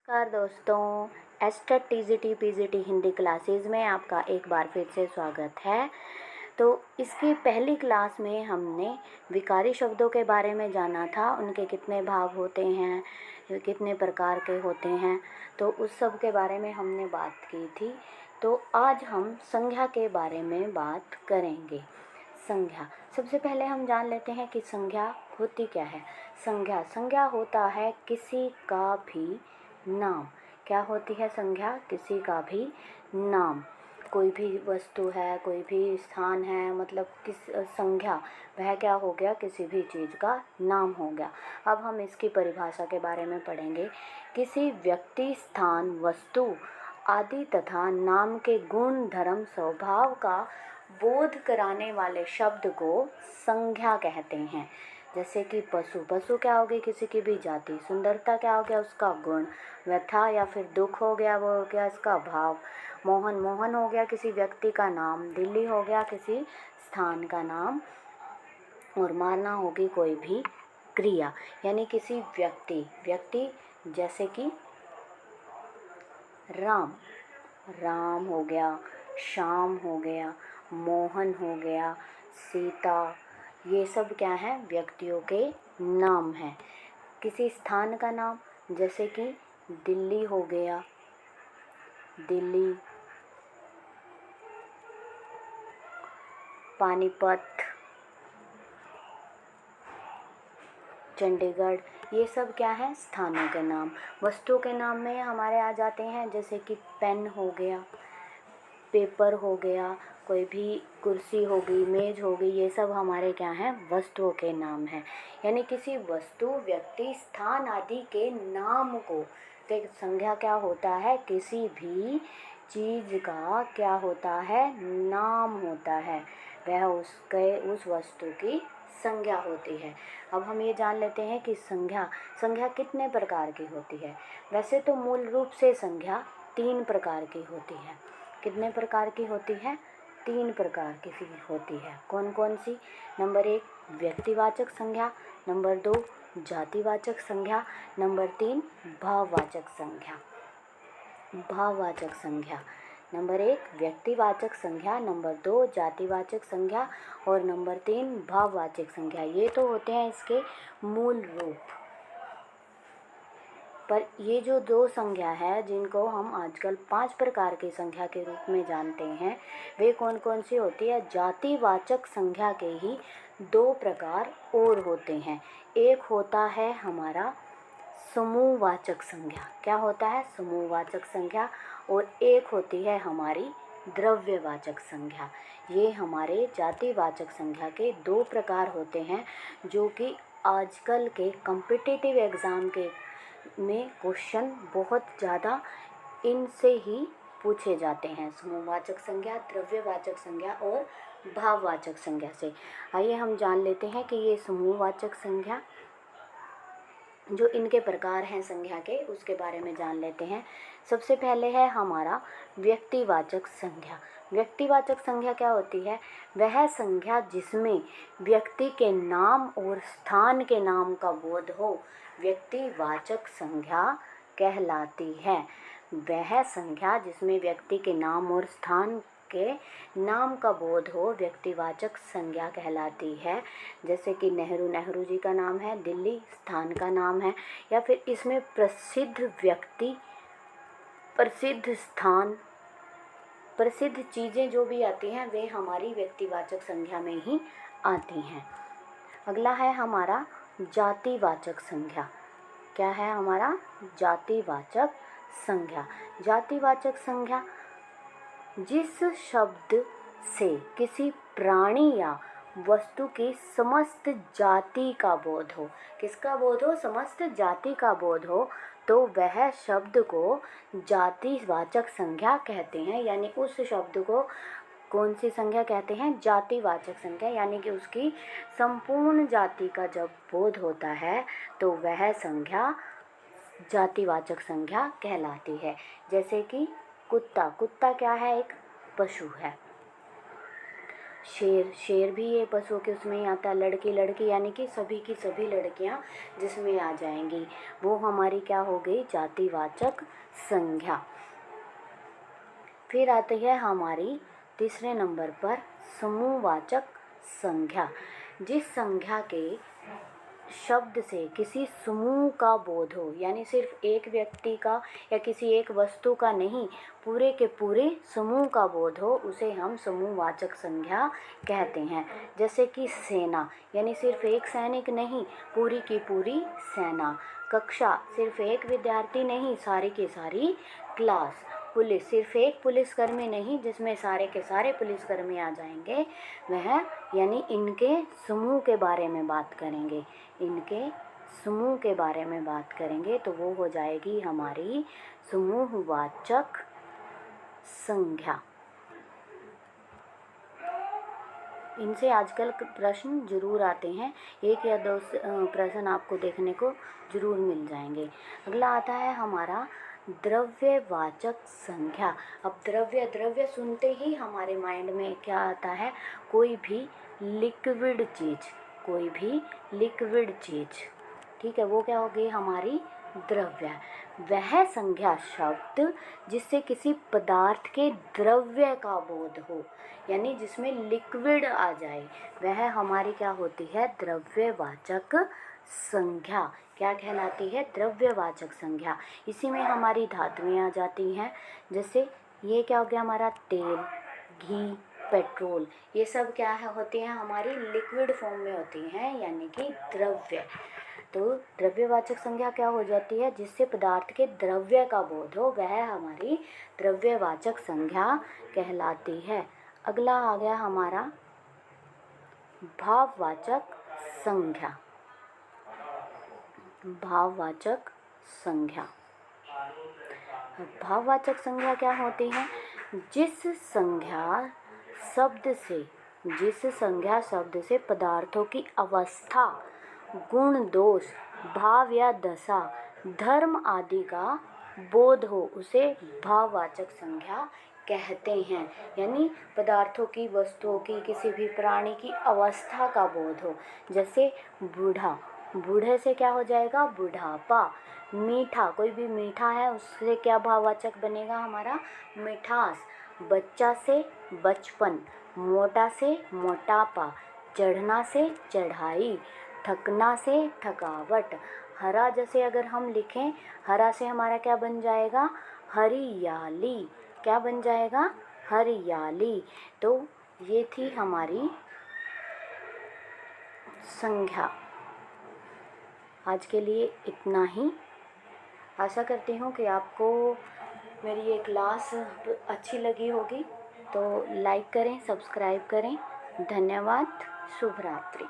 नमस्कार दोस्तों, estate TGT PGT Hindi classes में आपका एक बार फिर से स्वागत है। तो इसकी पहली क्लास में हमने विकारी शब्दों के बारे में जाना था, उनके कितने भाग होते हैं, कितने प्रकार के होते हैं, तो उस सब के बारे में हमने बात की थी। तो आज हम संज्ञा के बारे में बात करेंगे। संज्ञा, सबसे पहले हम जान लेते हैं कि संज्ञा होती क्या है। संज्ञा होता है किसी का भी नाम। क्या होती है संज्ञा? किसी का भी नाम। कोई भी वस्तु है, कोई भी स्थान है, मतलब किस संज्ञा, वह क्या हो गया? किसी भी चीज़ का नाम हो गया। अब हम इसकी परिभाषा के बारे में पढ़ेंगे। किसी व्यक्ति, स्थान, वस्तु आदि तथा नाम के गुण, धर्म, स्वभाव का बोध कराने वाले शब्द को संज्ञा कहते हैं। जैसे कि पशु क्या हो गई? किसी की भी जाति। सुंदरता क्या हो गया? उसका गुण। व्यथा या फिर दुख हो गया, वो हो गया इसका भाव। मोहन हो गया किसी व्यक्ति का नाम। दिल्ली हो गया किसी स्थान का नाम। और मारना होगी कोई भी क्रिया, यानी किसी व्यक्ति जैसे कि राम हो गया, श्याम हो गया, मोहन हो गया, सीता, ये सब क्या है? व्यक्तियों के नाम हैं। किसी स्थान का नाम, जैसे कि दिल्ली हो गया, दिल्ली, पानीपत, चंडीगढ़, ये सब क्या है? स्थानों के नाम। वस्तुओं के नाम में हमारे आ जाते हैं, जैसे कि पेन हो गया, पेपर हो गया, कोई भी कुर्सी हो गई, मेज हो गई, ये सब हमारे क्या हैं? वस्तुओं के नाम हैं। यानी किसी वस्तु, व्यक्ति, स्थान आदि के नाम को, तो संज्ञा क्या होता है? किसी भी चीज़ का क्या होता है? नाम होता है, वह उस वस्तु की संज्ञा होती है। अब हम ये जान लेते हैं कि संज्ञा कितने प्रकार की होती है। वैसे तो मूल रूप से संज्ञा 3 प्रकार की होती है। कितने प्रकार की होती है? 3 प्रकार की होती है। कौन कौन सी? नंबर 1 व्यक्तिवाचक संज्ञा, नंबर 2 जातिवाचक संज्ञा, नंबर 3 भाववाचक संज्ञा। भाववाचक संज्ञा, नंबर 1 व्यक्तिवाचक संज्ञा, नंबर 2 जातिवाचक संज्ञा और नंबर 3 भाववाचक संज्ञा। ये तो होते हैं इसके मूल रूप। पर ये जो 2 संज्ञा है, जिनको हम आजकल 5 प्रकार की संज्ञा के रूप में जानते हैं, वे कौन कौन सी होती है? जातिवाचक संज्ञा के ही 2 प्रकार और होते हैं। एक होता है हमारा समूहवाचक संज्ञा। क्या होता है? समूहवाचक संज्ञा। और एक होती है हमारी द्रव्यवाचक संज्ञा। ये हमारे जातिवाचक संज्ञा के 2 प्रकार होते हैं, जो कि आजकल के कॉम्पिटिटिव एग्ज़ाम के में क्वेश्चन बहुत ज़्यादा इनसे ही पूछे जाते हैं। समूहवाचक संज्ञा, द्रव्यवाचक संज्ञा और भाववाचक संज्ञा से। आइए हम जान लेते हैं कि ये समूहवाचक संज्ञा, जो इनके प्रकार हैं संज्ञा के, उसके बारे में जान लेते हैं। सबसे पहले है हमारा व्यक्तिवाचक संज्ञा। व्यक्तिवाचक संज्ञा क्या होती है? वह संज्ञा जिसमें व्यक्ति के नाम और स्थान के नाम का बोध हो, व्यक्तिवाचक संज्ञा कहलाती है। वह संज्ञा जिसमें व्यक्ति के नाम और स्थान के नाम का बोध हो, व्यक्तिवाचक संज्ञा कहलाती है। जैसे कि नेहरू जी का नाम है, दिल्ली स्थान का नाम है, या फिर इसमें प्रसिद्ध व्यक्ति, प्रसिद्ध स्थान, प्रसिद्ध चीज़ें जो भी आती हैं, वे हमारी व्यक्तिवाचक संज्ञा में ही आती हैं। अगला है हमारा जातिवाचक संज्ञा। क्या है हमारा? जातिवाचक संज्ञा। जातिवाचक संज्ञा जिस शब्द से किसी प्राणी या वस्तु की समस्त जाति का बोध हो। किसका बोध हो? समस्त जाति का बोध हो, तो वह शब्द को जातिवाचक संज्ञा कहते हैं। यानी उस शब्द को कौन सी संज्ञा कहते हैं? जातिवाचक संज्ञा। यानी कि उसकी संपूर्ण जाति का जब बोध होता है, तो वह संज्ञा जातिवाचक संज्ञा कहलाती है। जैसे कि कुत्ता क्या है? एक पशु है। शेर, शेर भी ये पशुओं के उसमें ही आता है। लड़की, लड़की यानी कि सभी की सभी लड़कियां जिसमें आ जाएंगी, वो हमारी क्या हो गई, जातिवाचक संज्ञा। फिर आती है हमारी तीसरे नंबर पर समूहवाचक संज्ञा। जिस संज्ञा के शब्द से किसी समूह का बोध हो, यानी सिर्फ एक व्यक्ति का या किसी एक वस्तु का नहीं, पूरे के पूरे समूह का बोध हो, उसे हम समूहवाचक संज्ञा कहते हैं। जैसे कि सेना, यानी सिर्फ एक सैनिक नहीं, पूरी की पूरी सेना। कक्षा, सिर्फ एक विद्यार्थी नहीं, सारी की सारी क्लास। पुलिस, सिर्फ एक पुलिसकर्मी नहीं जिसमें सारे के सारे पुलिसकर्मी आ जाएंगे, वह, यानी इनके समूह के बारे में बात करेंगे, इनके समूह के बारे में बात करेंगे, तो वो हो जाएगी हमारी समूहवाचक संज्ञा। इनसे आजकल प्रश्न जरूर आते हैं, एक या दो प्रश्न आपको देखने को जरूर मिल जाएंगे। अगला आता है हमारा द्रव्यवाचक संज्ञा। अब द्रव्य, द्रव्य सुनते ही हमारे माइंड में क्या आता है, कोई भी लिक्विड चीज़, कोई भी लिक्विड चीज़, ठीक है, वो क्या होगी हमारी द्रव्य। वह संज्ञा शब्द जिससे किसी पदार्थ के द्रव्य का बोध हो, यानी जिसमें लिक्विड आ जाए, वह हमारी क्या होती है, द्रव्यवाचक संज्ञा। क्या कहलाती है, द्रव्यवाचक संज्ञा। इसी में हमारी धातुएं आ जाती हैं, जैसे ये क्या हो गया हमारा, तेल, घी, पेट्रोल, ये सब क्या है, होती हैं हमारी लिक्विड फॉर्म में होती हैं, यानी कि द्रव्य। तो द्रव्यवाचक संज्ञा क्या हो जाती है, जिससे पदार्थ के द्रव्य का बोध हो, वह हमारी द्रव्यवाचक संज्ञा कहलाती है। अगला आ गया हमारा भाववाचक संज्ञा। भाववाचक संज्ञा, भाववाचक संज्ञा क्या होती है, जिस संज्ञा शब्द से पदार्थों की अवस्था, गुण, दोष, भाव या दशा, धर्म आदि का बोध हो, उसे भाववाचक संज्ञा कहते हैं। यानी पदार्थों की, वस्तुओं की, किसी भी प्राणी की अवस्था का बोध हो। जैसे बूढ़ा, बूढ़े से क्या हो जाएगा, बुढ़ापा। मीठा, कोई भी मीठा है उससे क्या भाववाचक बनेगा हमारा, मिठास। बच्चा से बचपन, मोटा से मोटापा, चढ़ना से चढ़ाई, थकना से थकावट। हरा जैसे अगर हम लिखें, हरा से हमारा क्या बन जाएगा, हरियाली। क्या बन जाएगा, हरियाली। तो ये थी हमारी संज्ञा। आज के लिए इतना ही। आशा करती हूँ कि आपको मेरी ये क्लास अच्छी लगी होगी, तो लाइक करें, सब्सक्राइब करें। धन्यवाद। शुभ रात्रि।